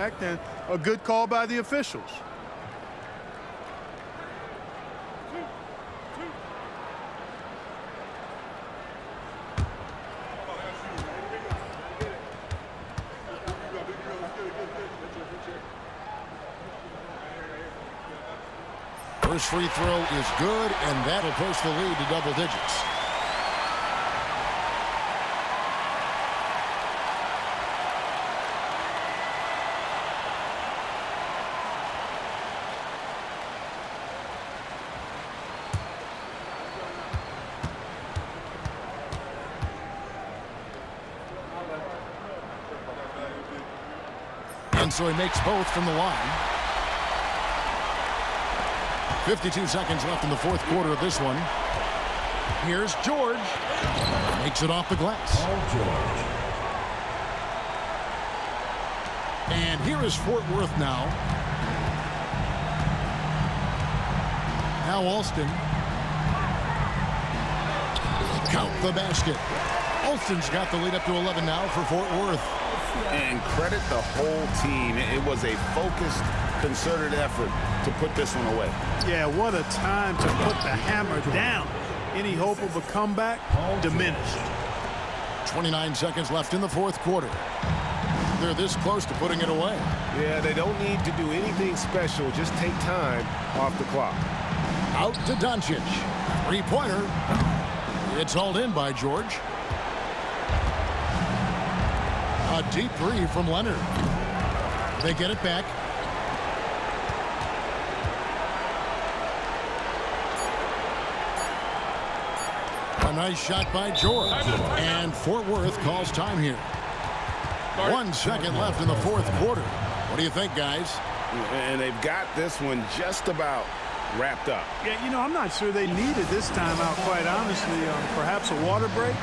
And a good call by the officials. First free throw is good, and that'll push the lead to double digits. And so he makes both from the line. 52 seconds left in the fourth quarter of this one. Here's George. Makes it off the glass. And here is Fort Worth now. Now Alston. Count the basket. Alston's got the lead up to 11 now for Fort Worth. And credit the whole team. It was a focused, concerted effort to put this one away. Yeah, what a time to put the hammer down. Any hope of a comeback diminished. 29 seconds left in the fourth quarter. They're this close to putting it away. Yeah, they don't need to do anything special. Just take time off the clock. Out to Doncic. Three-pointer. It's hauled in by George. A deep three from Leonard. They get it back. A nice shot by George. And Fort Worth calls time here. 1 second left in the fourth quarter. What do you think, guys? And they've got this one just about wrapped up. Yeah, you know, I'm not sure they needed this timeout, quite honestly. Perhaps a water break?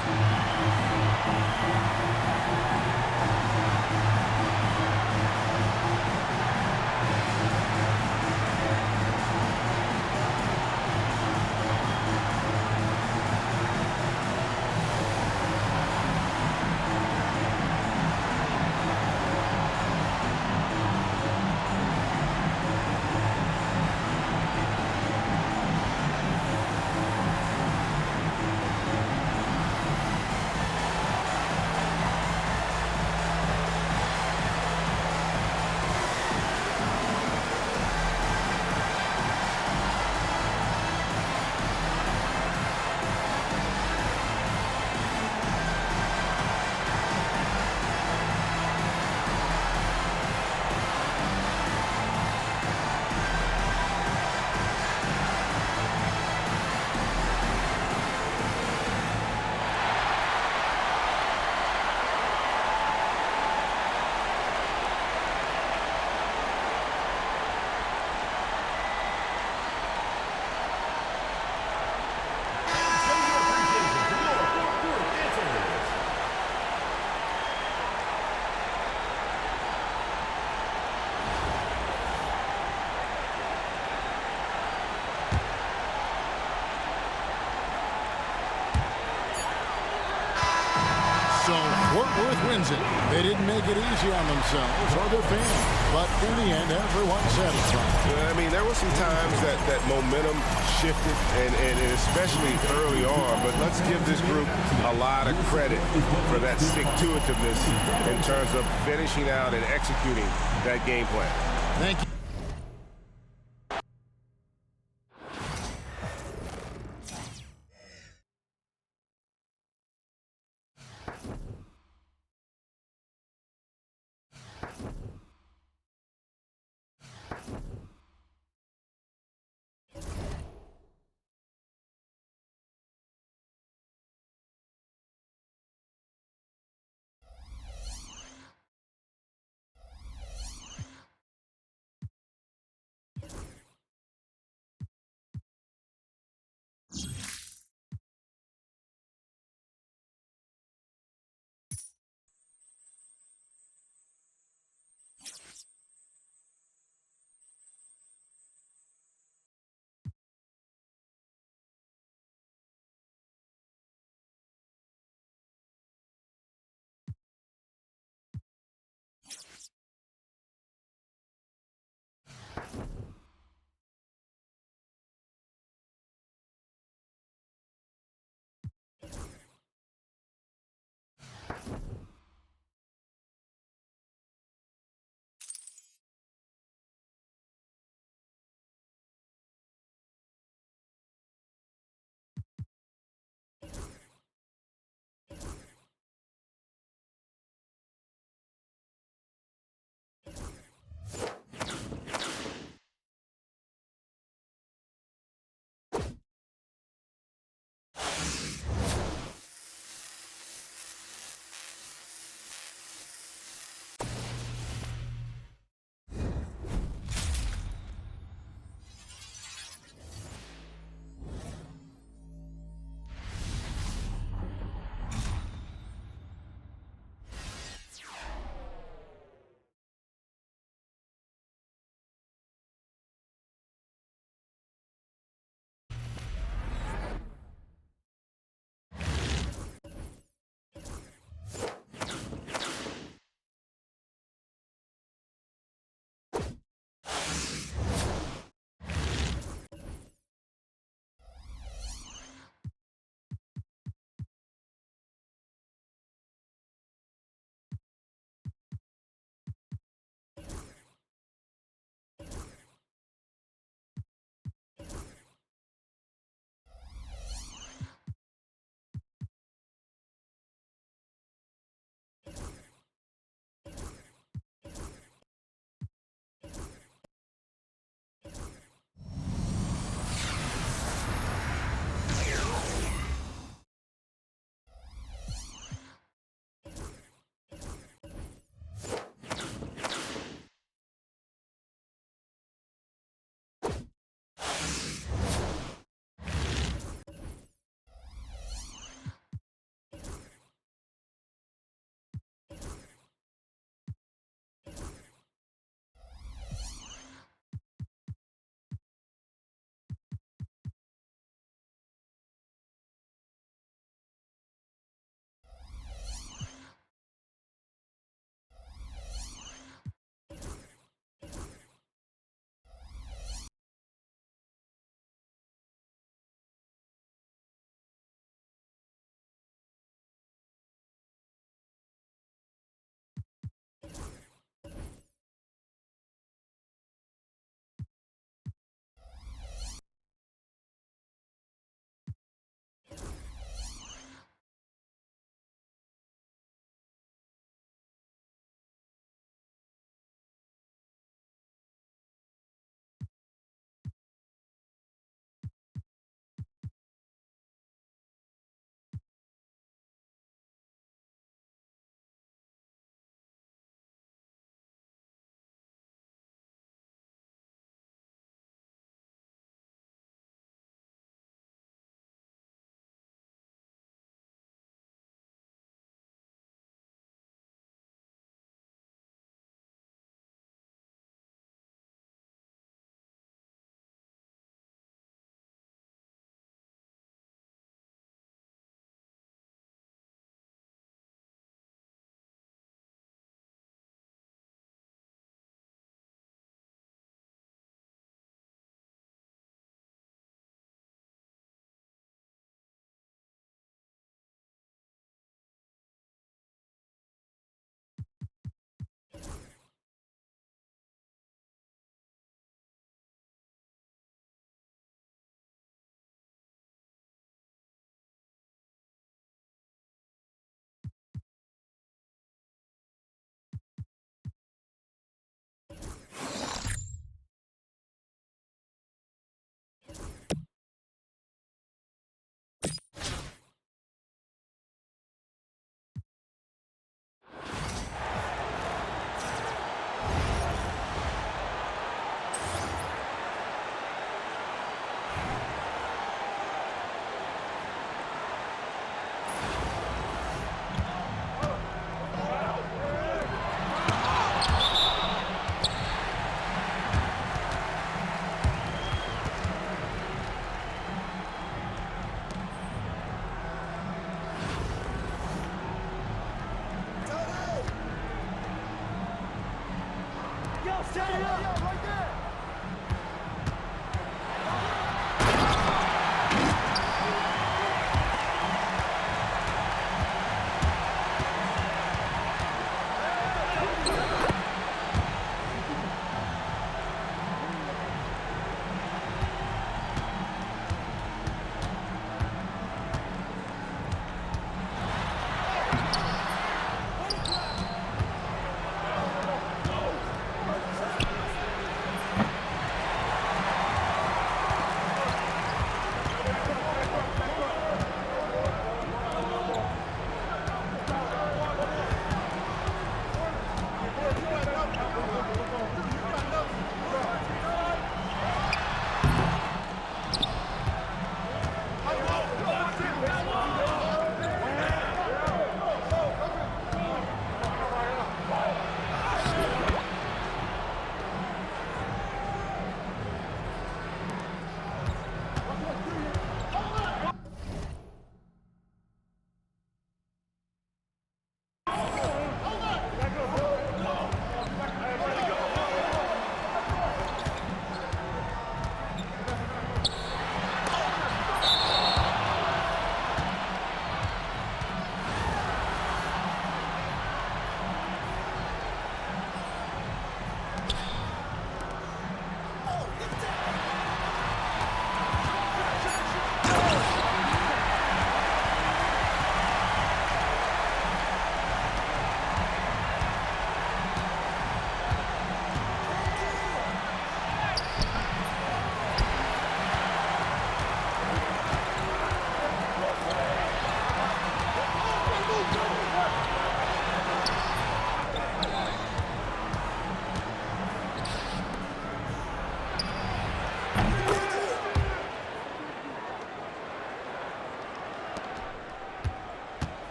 So Fort Worth wins it. They didn't make it easy on themselves or their fans, but in the end, everyone's satisfied. I mean, there were some times that momentum shifted, and especially early on, but let's give this group a lot of credit for that stick-to-itiveness in terms of finishing out and executing that game plan. Thank you.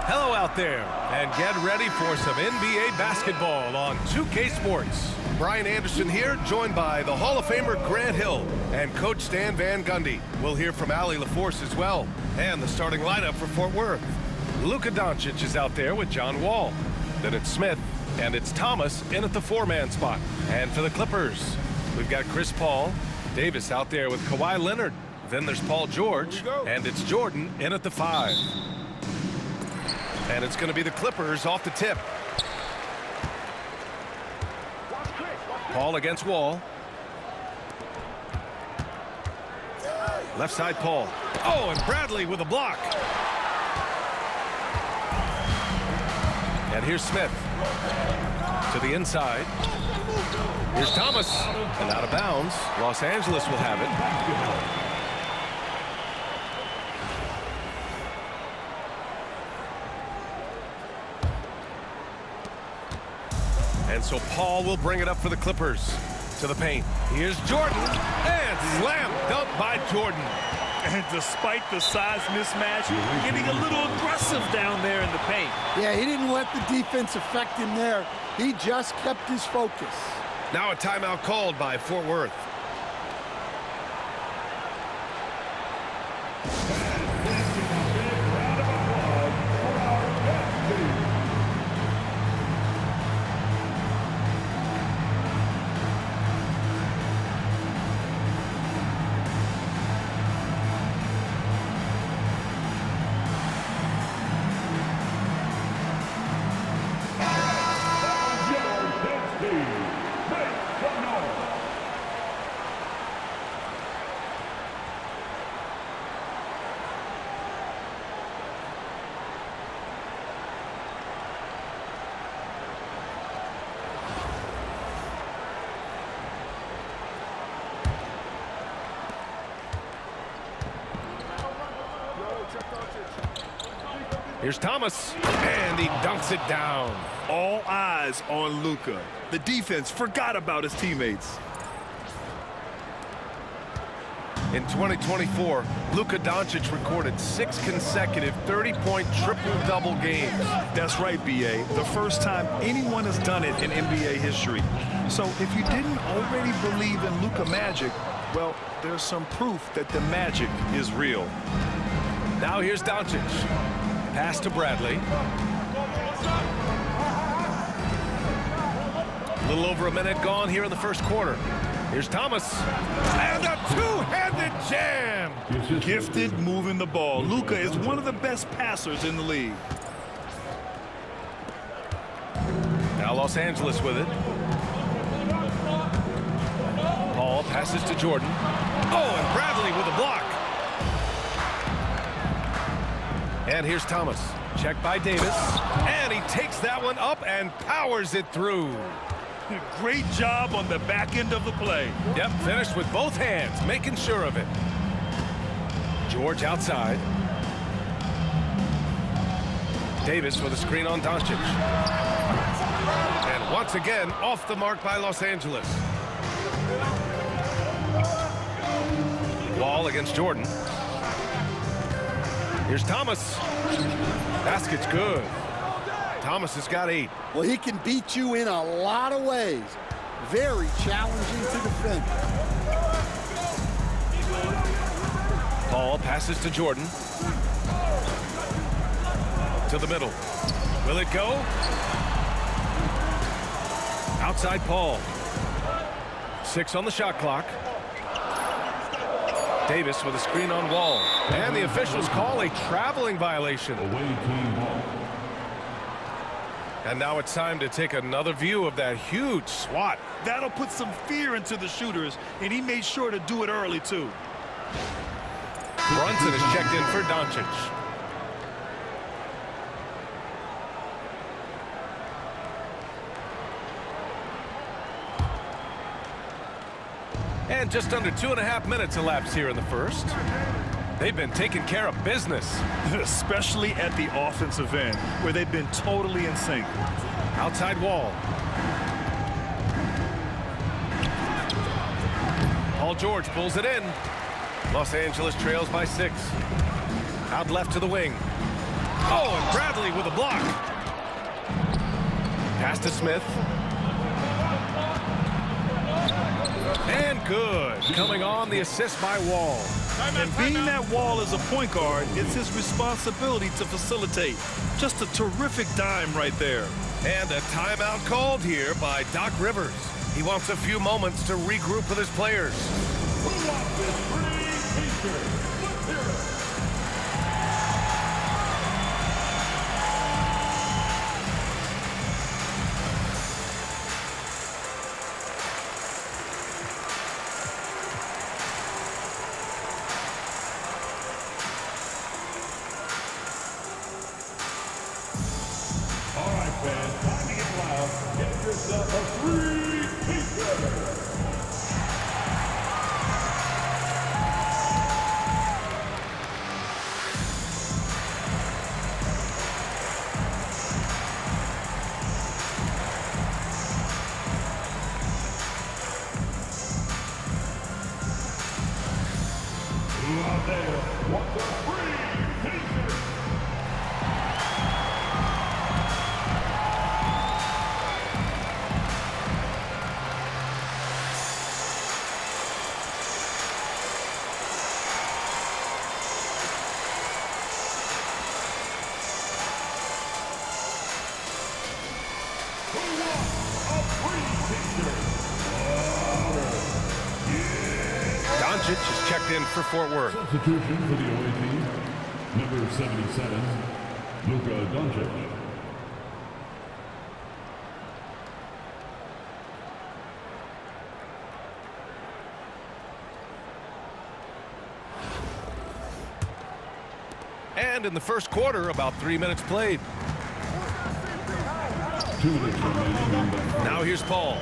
Hello out there, and get ready for some NBA basketball on 2K Sports. Brian Anderson here, joined by the Hall of Famer Grant Hill and Coach Stan Van Gundy. We'll hear from Allie LaForce as well, and the starting lineup for Fort Worth. Luka Doncic is out there with John Wall. Then it's Smith, and it's Thomas in at the four-man spot. And for the Clippers, we've got Chris Paul, Davis out there with Kawhi Leonard. Then there's Paul George, and it's Jordan in at the 5. And it's going to be the Clippers off the tip. Paul against Wall. Left side, Paul. Oh, and Bradley with a block. And here's Smith. To the inside. Here's Thomas. And out of bounds. Los Angeles will have it. And so Paul will bring it up for the Clippers. To the paint. Here's Jordan. And slam dunk by Jordan. And despite the size mismatch, getting a little aggressive down there in the paint. Yeah, he didn't let the defense affect him there. He just kept his focus. Now a timeout called by Fort Worth. Here's Thomas, and And he dunks it down. All eyes on Luka. The defense forgot about his teammates. In 2024, Luka Doncic recorded 6 consecutive 30-point triple-double games. That's right, B.A. The first time anyone has done it in NBA history. So if you didn't already believe in Luka magic, well, there's some proof that the magic is real. Now here's Doncic. Pass to Bradley. A little over a minute gone here in the first quarter. Here's Thomas. And a two-handed jam. Gifted moving the ball. Luka is one of the best passers in the league. Now Los Angeles with it. Paul passes to Jordan. Oh, and Bradley with a block. And here's Thomas. Check by Davis. And he takes that one up and powers it through. Great job on the back end of the play. Yep, finished with both hands, making sure of it. George outside. Davis with a screen on Doncic. And once again, off the mark by Los Angeles. Wall against Jordan. Here's Thomas. Basket's good. Thomas has got 8. Well, he can beat you in a lot of ways. Very challenging to defend. Paul passes to Jordan. To the middle. Will it go? Outside Paul. 6 on the shot clock. Davis with a screen on Wall. And the officials call a traveling violation. And now it's time to take another view of that huge swat. That'll put some fear into the shooters, and he made sure to do it early, too. Brunson is checked in for Doncic. And just under 2.5 minutes elapsed here in the first. They've been taking care of business. Especially at the offensive end, where they've been totally in sync. Outside Wall. Paul George pulls it in. Los Angeles trails by 6. Out left to the wing. Oh, and Bradley with a block. Pass to Smith. And good. Coming on the assist by Wall. And being that Wall is a point guard, it's his responsibility to facilitate. Just a terrific dime right there. And a timeout called here by Doc Rivers. He wants a few moments to regroup with his players. Doncic is checked in for Fort Worth. Substitution for the away team, number 77, Luka Doncic. And in the first quarter, about 3 minutes played. 2 minutes remaining. Now here's Paul.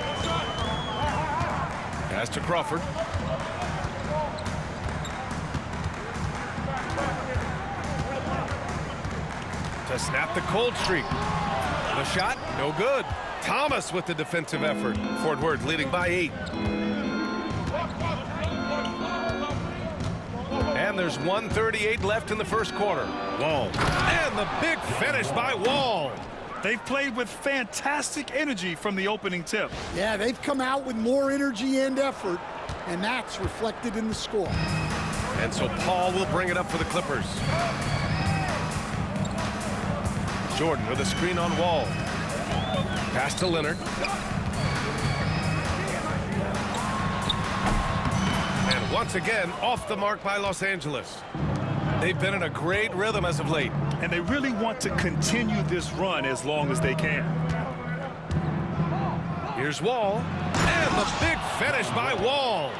Pass to Crawford. to snap the cold streak. The shot, no good. Thomas with the defensive effort. Fort Worth leading by 8. And there's 1:38 left in the first quarter. Wall. And the big finish by Wall. They've played with fantastic energy from the opening tip. Yeah, they've come out with more energy and effort, and that's reflected in the score. And so Paul will bring it up for the Clippers. Jordan with a screen on Wall. Pass to Leonard. And once again, off the mark by Los Angeles. They've been in a great rhythm as of late. And they really want to continue this run as long as they can. Here's Wall. And the big finish by Wall.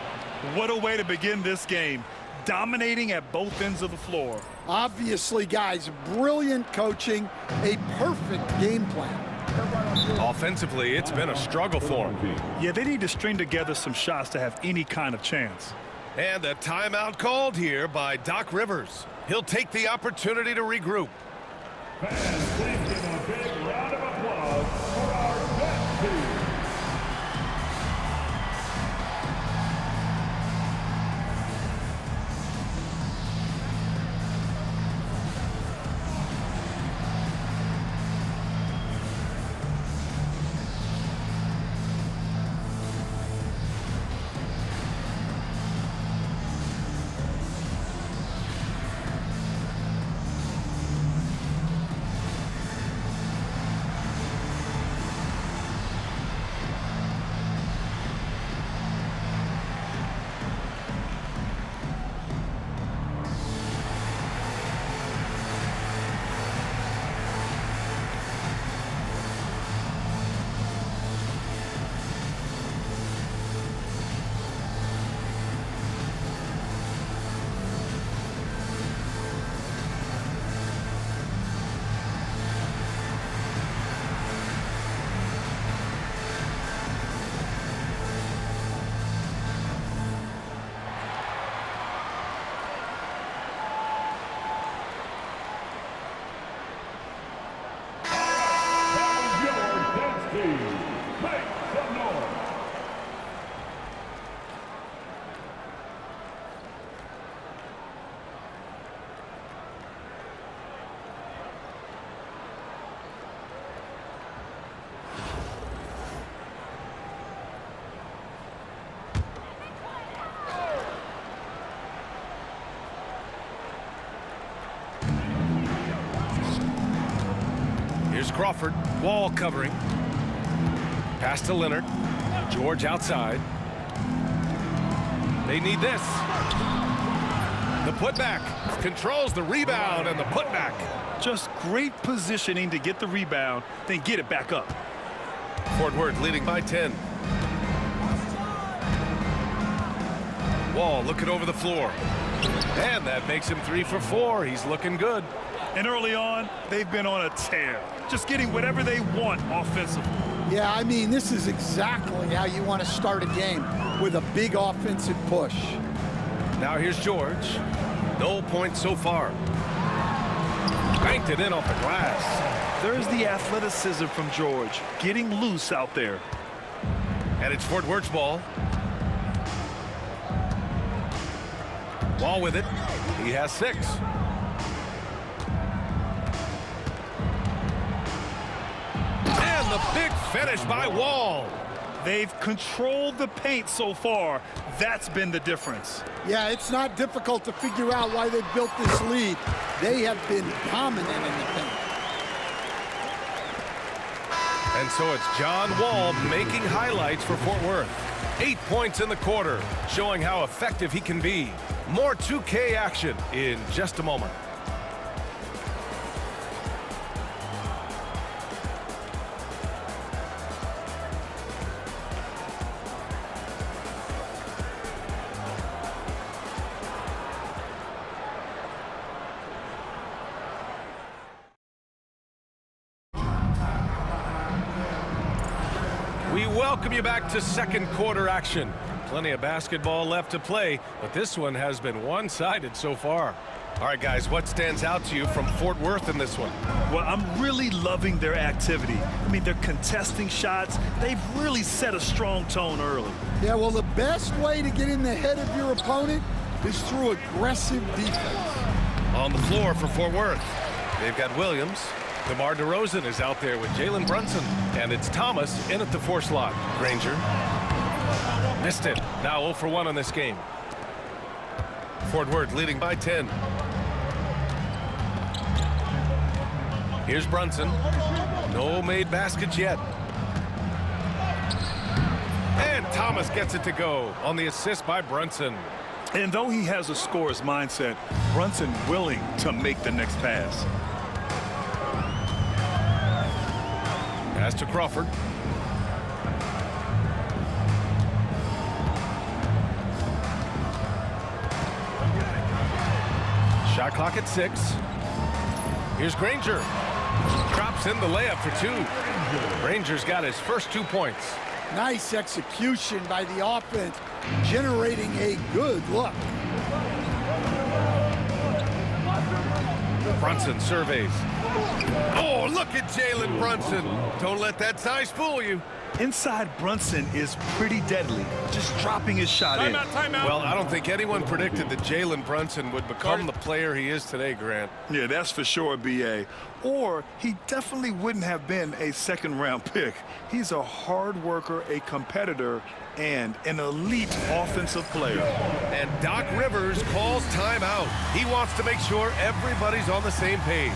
What a way to begin this game. Dominating at both ends of the floor. Obviously, guys, brilliant coaching, a perfect game plan. Offensively, it's been a struggle for them. Yeah, they need to string together some shots to have any kind of chance. And a timeout called here by Doc Rivers. He'll take the opportunity to regroup. Fans, please give a big round of applause for our best team. Here's Crawford. Wall covering. Pass to Leonard. George outside. They need this. The putback. Controls the rebound and the putback. Just great positioning to get the rebound, then get it back up. Fort Worth leading by 10. Wall looking over the floor. And that makes him 3 for 4. He's looking good. And early on, they've been on a tear. Just getting whatever they want offensively. Yeah, I mean, this is exactly how you want to start a game, with a big offensive push. Now here's George. No points so far. Banked it in off the glass. There's the athleticism from George, getting loose out there. And it's Fort Worth's ball. Wall with it. He has 6. And the big finish by Wall. They've controlled the paint so far. That's been the difference. Yeah, it's not difficult to figure out why they've built this lead. They have been dominant in the paint. And so it's John Wall making highlights for Fort Worth. 8 points in the quarter, showing how effective he can be. More 2K action in just a moment. We welcome you back to second quarter action. Plenty of basketball left to play, but this one has been one-sided so far. All right, guys, what stands out to you from Fort Worth in this one? Well, I'm really loving their activity. I mean, they're contesting shots. They've really set a strong tone early. Yeah, well, the best way to get in the head of your opponent is through aggressive defense. On the floor for Fort Worth, they've got Williams. DeMar DeRozan is out there with Jalen Brunson. And it's Thomas in at the 4 slot. Granger. Missed it. Now 0 for 1 on this game. Fort Worth leading by 10. Here's Brunson. No made baskets yet. And Thomas gets it to go on the assist by Brunson. And though he has a scorer's mindset, Brunson willing to make the next pass. Pass to Crawford. Shot clock at 6. Here's Granger. Drops in the layup for 2. Granger's got his first 2 points. Nice execution by the offense, generating a good look. Brunson surveys. Oh, look at Jalen Brunson. Don't let that size fool you. Inside Brunson is pretty deadly, just dropping his shot in. Timeout. Well, I don't think anyone predicted that Jalen Brunson would become the player he is today, Grant. Yeah, that's for sure, B.A. Or he definitely wouldn't have been a second-round pick. He's a hard worker, a competitor, and an elite offensive player. And Doc Rivers calls timeout. He wants to make sure everybody's on the same page.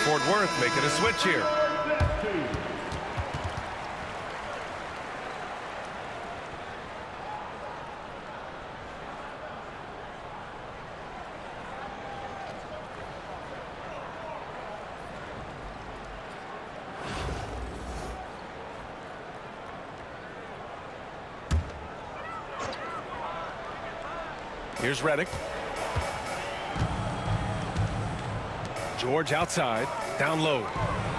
Fort Worth making a switch here. Here's Redick. George outside, down low.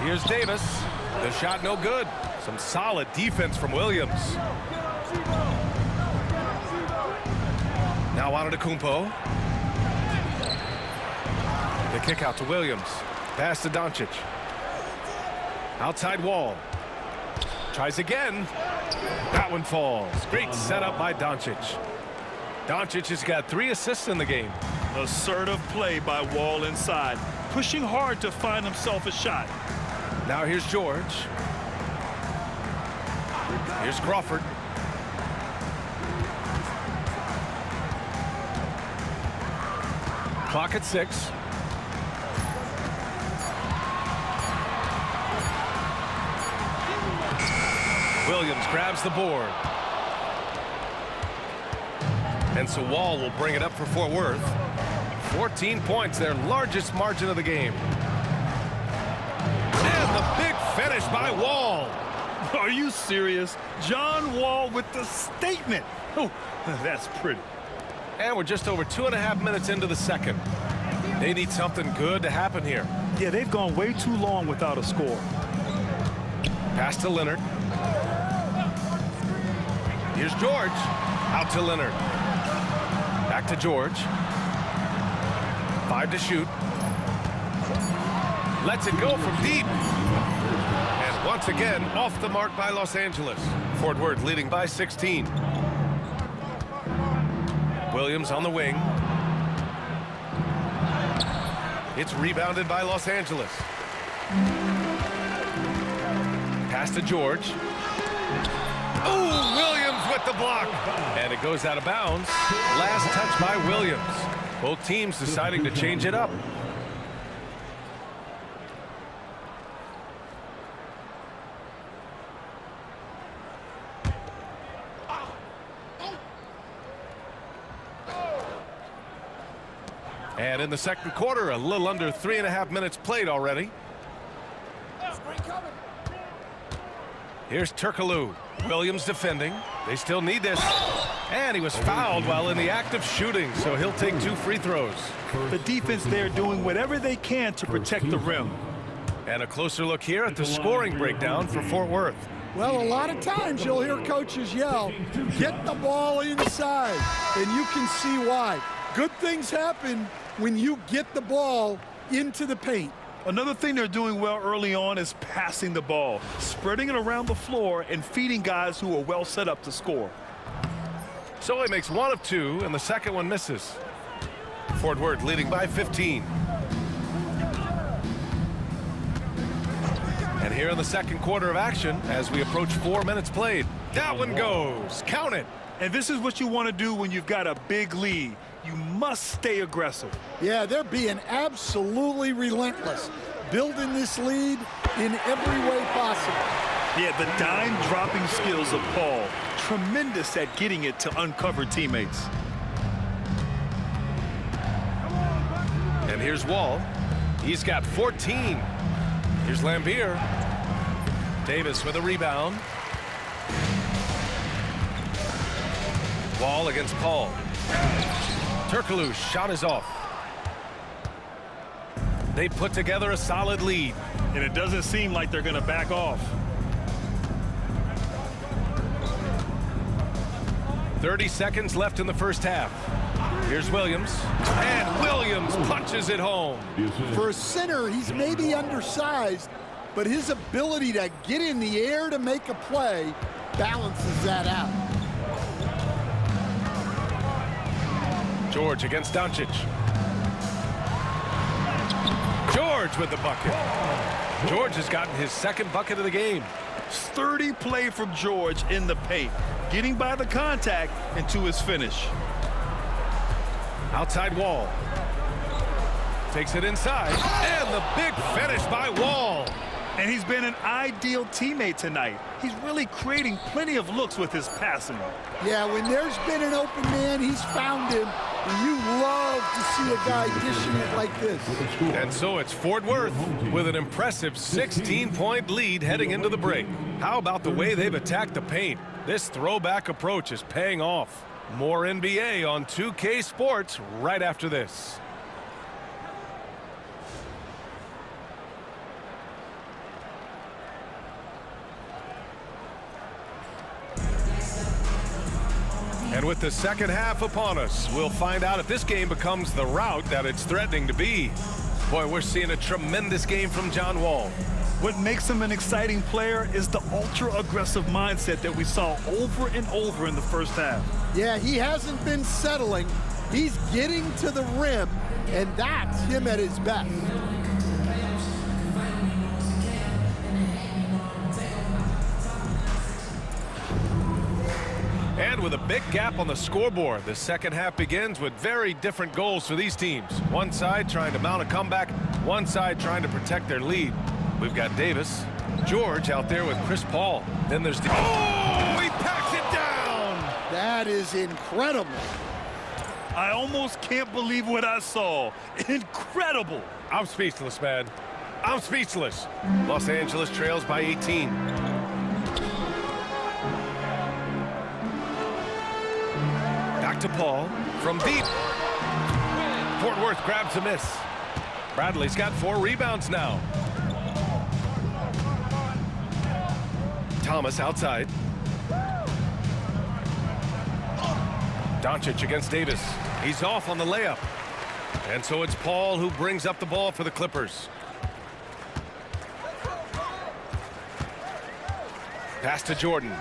Here's Davis. The shot no good. Some solid defense from Williams. Now Antetokounmpo. The kick out to Williams. Pass to Doncic. Outside Wall. Tries again. That one falls. Great setup by Doncic. Doncic has got 3 assists in the game. Assertive play by Wall inside, pushing hard to find himself a shot. Now here's George. Here's Crawford. Clock at 6. Williams grabs the board. And so Wall will bring it up for Fort Worth. 14 points, their largest margin of the game. And the big finish by Wall. Are you serious? John Wall with the statement. Oh, that's pretty. And we're just over 2.5 minutes into the second. They need something good to happen here. Yeah, they've gone way too long without a score. Pass to Leonard. Here's George. Out to Leonard. Back to George. 5 to shoot. Lets it go from deep. And Once again, off the mark by Los Angeles. Fort Worth leading by 16. Williams on the wing. It's rebounded by Los Angeles. Pass to George. Ooh, Williams with the block. And it goes out of bounds. Last touch by Williams. Both teams deciding to change it up. And in the second quarter, a little under 3.5 minutes played already. Here's Turkoglu. Williams defending. They still need this. And he was fouled while in the act of shooting, so he'll take 2 free throws. The defense there doing whatever they can to protect the rim. And a closer look here at the scoring breakdown for Fort Worth. Well, a lot of times you'll hear coaches yell, get the ball inside, and you can see why. Good things happen when you get the ball into the paint. Another thing they're doing well early on is passing the ball, spreading it around the floor and feeding guys who are well set up to score. So he makes 1 of 2, and the second one misses. Fort Worth leading by 15. And here in the second quarter of action, as we approach 4 minutes played, that one goes. Count it. And this is what you want to do when you've got a big lead. You must stay aggressive. Yeah, they're being absolutely relentless, building this lead in every way possible. Yeah, the dime-dropping skills of Paul, tremendous at getting it to uncover teammates. And here's Wall. He's got 14. Here's Lambier. Davis with a rebound. Wall against Paul. Turkoglu's shot is off. They put together a solid lead. And it doesn't seem like they're going to back off. 30 seconds left in the first half. Here's Williams. And Williams punches it home. For a center, he's maybe undersized, but his ability to get in the air to make a play balances that out. George against Doncic. George with the bucket. George has gotten his second bucket of the game. Sturdy play from George in the paint, getting by the contact and to his finish. Outside Wall. Takes it inside. And the big finish by Wall. And he's been an ideal teammate tonight. He's really creating plenty of looks with his passing. Yeah, when there's been an open man, he's found him. And you love to see a guy dishing it like this. And so it's Fort Worth with an impressive 16-point lead heading into the break. How about the way they've attacked the paint? This throwback approach is paying off. More NBA on 2K Sports right after this. And with the second half upon us, we'll find out if this game becomes the rout that it's threatening to be. Boy, we're seeing a tremendous game from John Wall. What makes him an exciting player is the ultra-aggressive mindset that we saw over and over in the first half. Yeah, he hasn't been settling. He's getting to the rim, and that's him at his best. And with a big gap on the scoreboard, the second half begins with very different goals for these teams. One side trying to mount a comeback, one side trying to protect their lead. We've got Davis, George out there with Chris Paul. Then there's the... Oh, he packs it down! That is incredible. I almost can't believe what I saw. Incredible. I'm speechless, man. I'm speechless. Los Angeles trails by 18. Back to Paul from deep. Fort Worth grabs a miss. Bradley's got 4 rebounds now. Thomas outside. Doncic against Davis. He's off on the layup. And so it's Paul who brings up the ball for the Clippers. Pass to Jordan.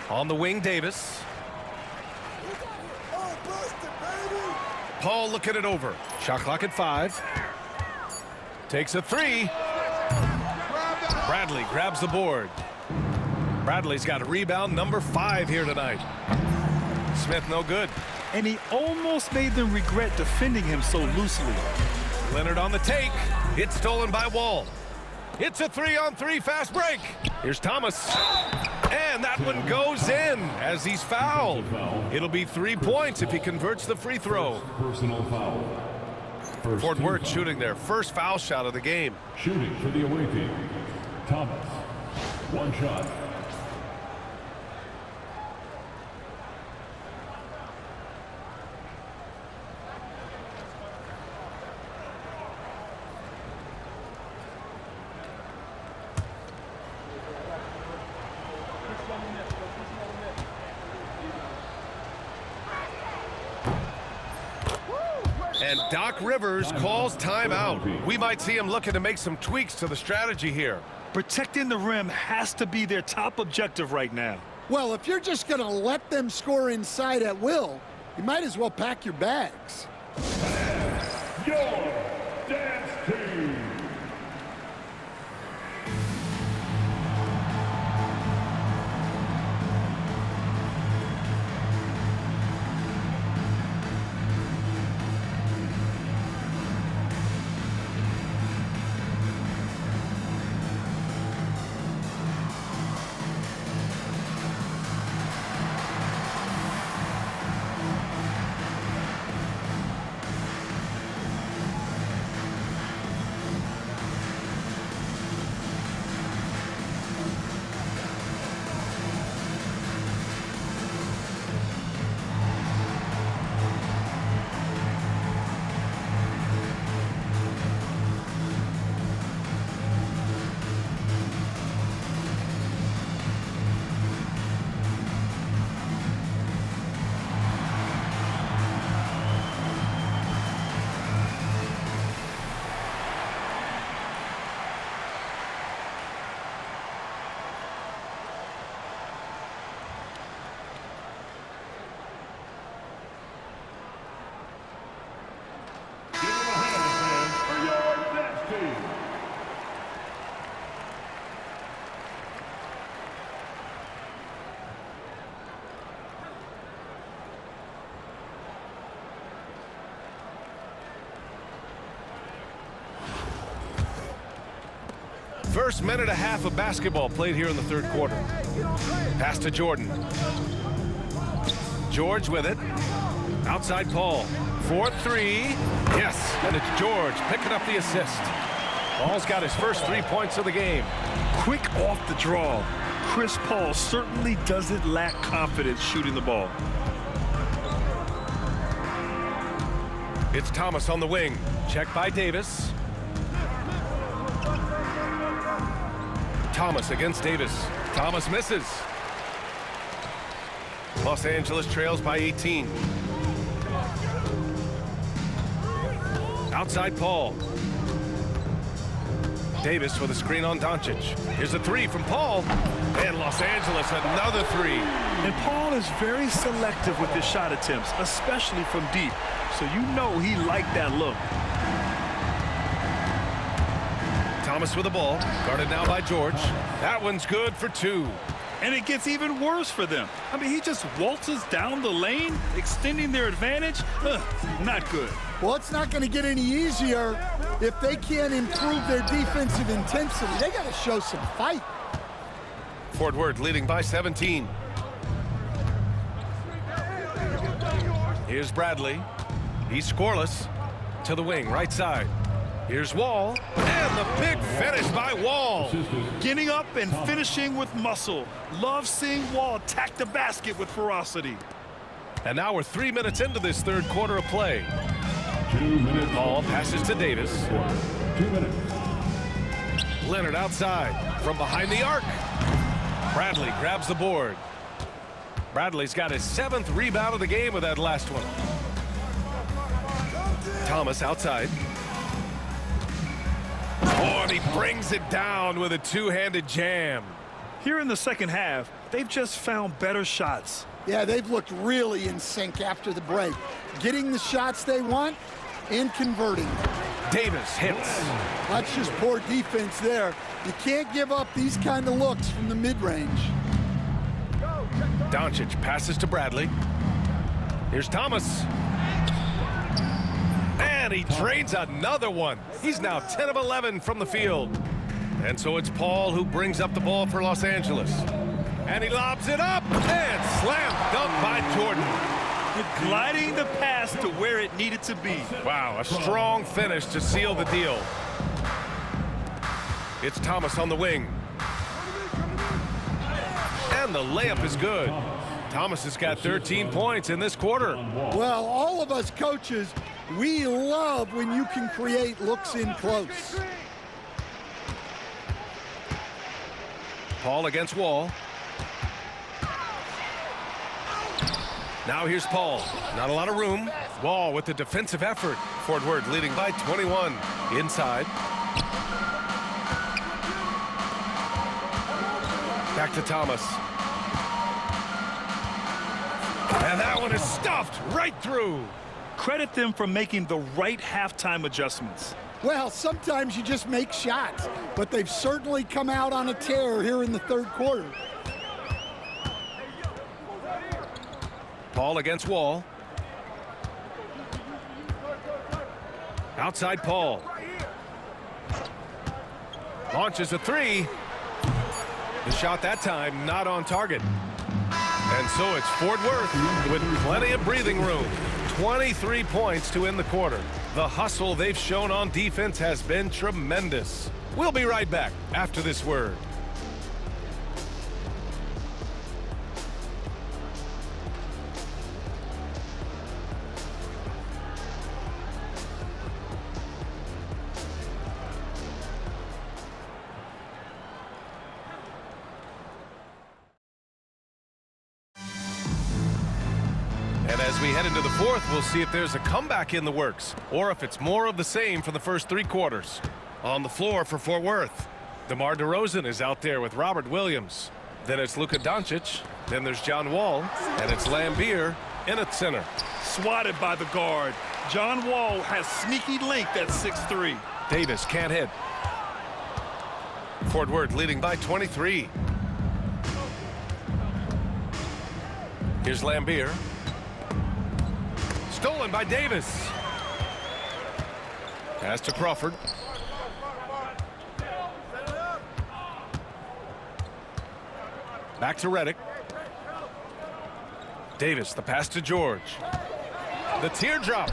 On the wing, Davis. Paul looking it over. Shot clock at 5. Takes a 3. Bradley grabs the board. Bradley's got a rebound number 5 here tonight. Smith no good. And he almost made them regret defending him so loosely. Leonard on the take. It's stolen by Wall. It's a 3-on-3 fast break. Here's Thomas. And that one goes in as he's fouled. It'll be 3 points if he converts the free throw. Personal foul. Fort Worth shooting their first foul shot of the game. Shooting for the away team. Thomas. 1 shot. And Doc Rivers calls timeout. We might see him looking to make some tweaks to the strategy here. Protecting the rim has to be their top objective right now. Well, if you're just going to let them score inside at will, you might as well pack your bags. Your dance team. First minute and a half of basketball played here in the third quarter. Pass to Jordan. George with it. Outside Paul. 4-3. Yes, and it's George picking up the assist. Paul's got his first 3 points of the game. Quick off the draw. Chris Paul certainly doesn't lack confidence shooting the ball. It's Thomas on the wing. Check by Davis. Thomas against Davis. Thomas misses. Los Angeles trails by 18. Outside Paul. Davis with a screen on Doncic. Here's a 3 from Paul. And Los Angeles another 3. And Paul is very selective with his shot attempts, especially from deep. So you know he liked that look. Thomas with the ball, guarded now by George. That one's good for 2. And it gets even worse for them. I mean, he just waltzes down the lane, extending their advantage. Not good. Well, it's not going to get any easier if they can't improve their defensive intensity. They got to show some fight. Fort Worth leading by 17. Here's Bradley. He's scoreless. To the wing, right side. Here's Wall, and the big finish by Wall. Getting up and finishing with muscle. Love seeing Wall attack the basket with ferocity. And now we're 3 minutes into this third quarter of play. 2 minutes. Ball passes to Davis. 2 minutes. Leonard outside from behind the arc. Bradley grabs the board. Bradley's got his 7th rebound of the game with that last one. Oh, and he brings it down with a two-handed jam. Here in the second half, they've just found better shots. Yeah, they've looked really in sync after the break. Getting the shots they want and converting. Davis hits. That's just poor defense there. You can't give up these kind of looks from the mid-range. Doncic passes to Bradley. Here's Thomas. And he drains another one. He's now 10 of 11 from the field. And so it's Paul who brings up the ball for Los Angeles. And he lobs it up and slam dunk by Jordan. Gliding the pass to where it needed to be. Wow, a strong finish to seal the deal. It's Thomas on the wing. And the layup is good. Thomas has got 13 points in this quarter. Well, all of us coaches, we love when you can create looks in close. Paul against Wall. Now here's Paul. Not a lot of room. Wall with the defensive effort. Fort Worth leading by 21. Inside. Back to Thomas. And that one is stuffed right through. Credit them for making the right halftime adjustments. Well, sometimes you just make shots, but they've certainly come out on a tear here in the third quarter. Paul against Wall. Outside Paul. Launches a three. The shot that time not on target. And so it's Fort Worth with plenty of breathing room. 23 points to end the quarter. The hustle they've shown on defense has been tremendous. We'll be right back after this word. And as we head into the fourth, we'll see if there's a comeback in the works or if it's more of the same for the first three quarters. On the floor for Fort Worth, DeMar DeRozan is out there with Robert Williams. Then it's Luka Doncic. Then there's John Wall. And it's Lambeer in at center. Swatted by the guard. John Wall has sneaky length at 6'3". Davis can't hit. Fort Worth leading by 23. Here's Lambeer. Stolen by Davis. Pass to Crawford. Back to Redick. Davis, the pass to George. The teardrop.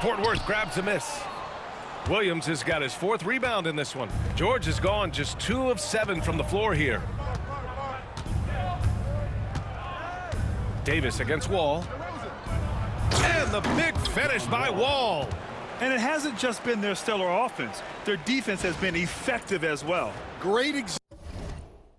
Fort Worth grabs a miss. Williams has got his fourth rebound in this one. George has gone just 2 of 7 from the floor here. Davis against Wall. And the big finish by Wall. And it hasn't just been their stellar offense. Their defense has been effective as well. Great example.